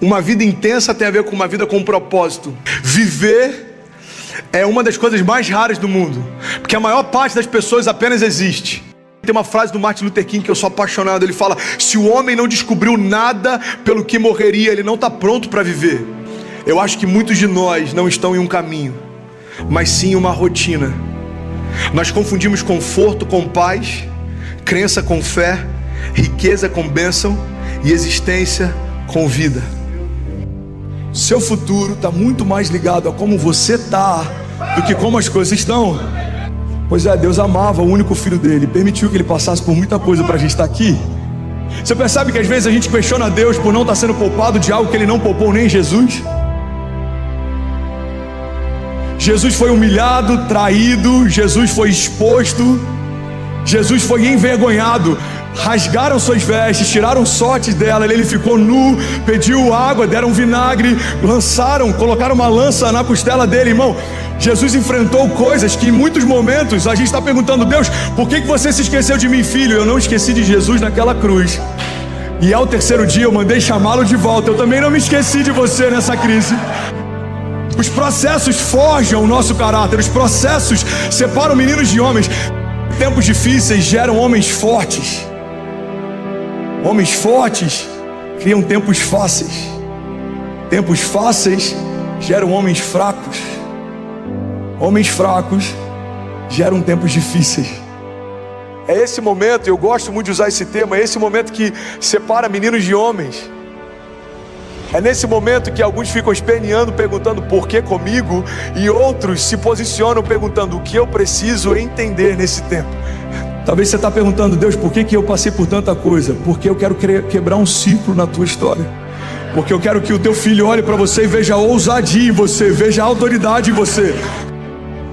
Uma vida intensa tem a ver com uma vida com propósito. Viver é uma das coisas mais raras do mundo, porque a maior parte das pessoas apenas existe. Tem uma frase do Martin Luther King que eu sou apaixonado. Ele fala: se o homem não descobriu nada pelo que morreria, ele não está pronto para viver. Eu acho que muitos de nós não estão em um caminho, mas sim uma rotina. Nós confundimos conforto com paz, crença com fé, riqueza com bênção e existência com vida. Seu futuro está muito mais ligado a como você está do que como as coisas estão. Pois é, Deus amava o único filho dele, permitiu que ele passasse por muita coisa para a gente estar aqui. Você percebe que às vezes a gente questiona Deus por não estar sendo poupado de algo que ele não poupou nem Jesus? Jesus foi humilhado, traído, Jesus foi exposto, Jesus foi envergonhado. Rasgaram suas vestes, tiraram sortes dela, ele ficou nu, pediu água, deram vinagre, colocaram uma lança na costela dele, irmão. Jesus enfrentou coisas que em muitos momentos a gente está perguntando: Deus, por que você se esqueceu de mim, filho? Eu não esqueci de Jesus naquela cruz. E ao terceiro dia eu mandei chamá-lo de volta. Eu também não me esqueci de você nessa crise. Os processos forjam o nosso caráter, os processos separam meninos de homens. Tempos difíceis geram homens fortes. Homens fortes criam tempos fáceis. Tempos fáceis geram homens fracos. Homens fracos geram tempos difíceis. É esse momento, eu gosto muito de usar esse termo, é esse momento que separa meninos de homens. É nesse momento que alguns ficam esperneando, perguntando por que comigo, e outros se posicionam perguntando o que eu preciso entender nesse tempo. Talvez você está perguntando: Deus, por que eu passei por tanta coisa? Porque eu quero quebrar um ciclo na tua história. Porque eu quero que o teu filho olhe para você e veja ousadia em você, veja autoridade em você.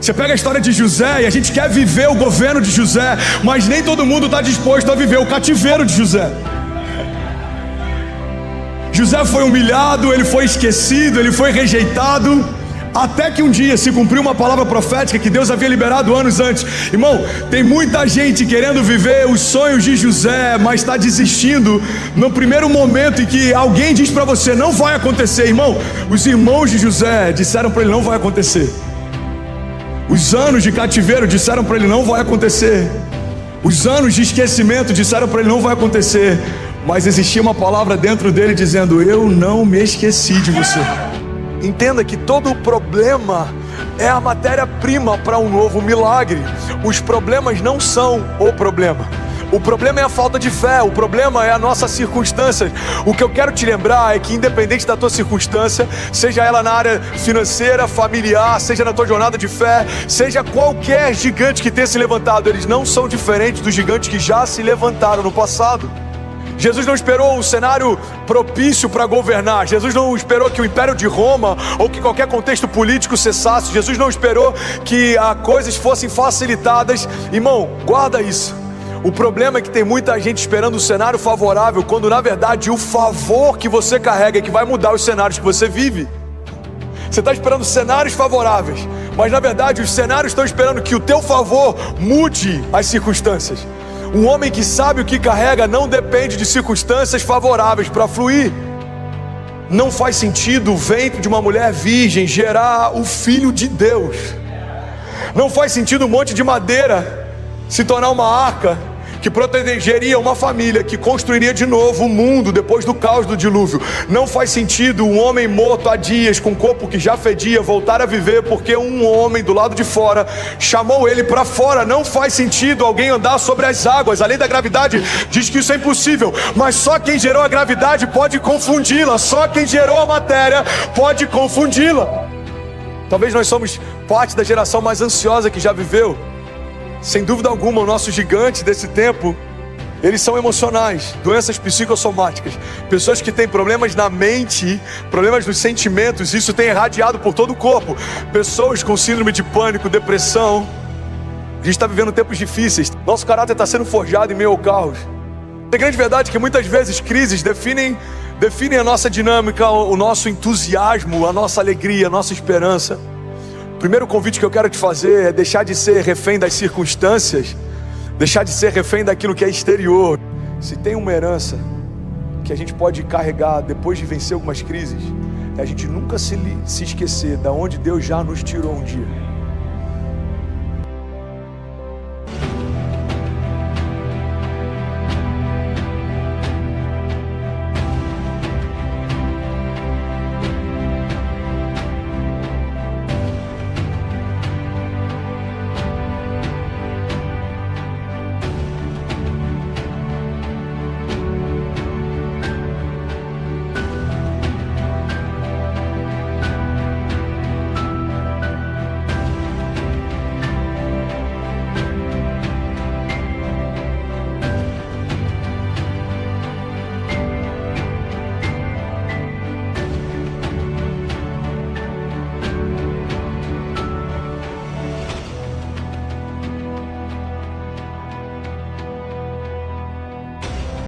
Você pega a história de José e a gente quer viver o governo de José, mas nem todo mundo está disposto a viver o cativeiro de José. José foi humilhado, ele foi esquecido, ele foi rejeitado, até que um dia se cumpriu uma palavra profética que Deus havia liberado anos antes. Irmão, tem muita gente querendo viver os sonhos de José, mas está desistindo no primeiro momento em que alguém diz para você: não vai acontecer. Irmão, os irmãos de José disseram para ele: não vai acontecer. Os anos de cativeiro disseram para ele: não vai acontecer. Os anos de esquecimento disseram para ele: não vai acontecer. Mas existia uma palavra dentro dele dizendo: eu não me esqueci de você. Entenda que todo problema é a matéria-prima para um novo milagre. Os problemas não são o problema. O problema é a falta de fé, o problema é a nossa circunstância. O que eu quero te lembrar é que, independente da tua circunstância, seja ela na área financeira, familiar, seja na tua jornada de fé, seja qualquer gigante que tenha se levantado, eles não são diferentes dos gigantes que já se levantaram no passado. Jesus não esperou um cenário propício para governar. Jesus não esperou que o Império de Roma ou que qualquer contexto político cessasse. Jesus não esperou que coisas fossem facilitadas. Irmão, guarda isso. O problema é que tem muita gente esperando um cenário favorável, quando na verdade o favor que você carrega é que vai mudar os cenários que você vive. Você está esperando cenários favoráveis, mas na verdade os cenários estão esperando que o teu favor mude as circunstâncias. Um homem que sabe o que carrega não depende de circunstâncias favoráveis para fluir. Não faz sentido o ventre de uma mulher virgem gerar o Filho de Deus. Não faz sentido um monte de madeira se tornar uma arca que protegeria uma família, que construiria de novo o mundo depois do caos do dilúvio. Não faz sentido um homem morto há dias, com um corpo que já fedia, voltar a viver porque um homem do lado de fora chamou ele para fora. Não faz sentido alguém andar sobre as águas. A lei da gravidade diz que isso é impossível, mas só quem gerou a gravidade pode confundi-la. Só quem gerou a matéria pode confundi-la. Talvez nós somos parte da geração mais ansiosa que já viveu. Sem dúvida alguma, os nossos gigantes desse tempo, eles são emocionais, doenças psicossomáticas, pessoas que têm problemas na mente, problemas nos sentimentos. Isso tem irradiado por todo o corpo. Pessoas com síndrome de pânico, depressão. A gente está vivendo tempos difíceis. Nosso caráter está sendo forjado em meio ao caos. A grande verdade é que muitas vezes crises definem a nossa dinâmica, o nosso entusiasmo, a nossa alegria, a nossa esperança. O primeiro convite que eu quero te fazer é deixar de ser refém das circunstâncias, deixar de ser refém daquilo que é exterior. Se tem uma herança que a gente pode carregar depois de vencer algumas crises é a gente nunca se esquecer da onde Deus já nos tirou um dia.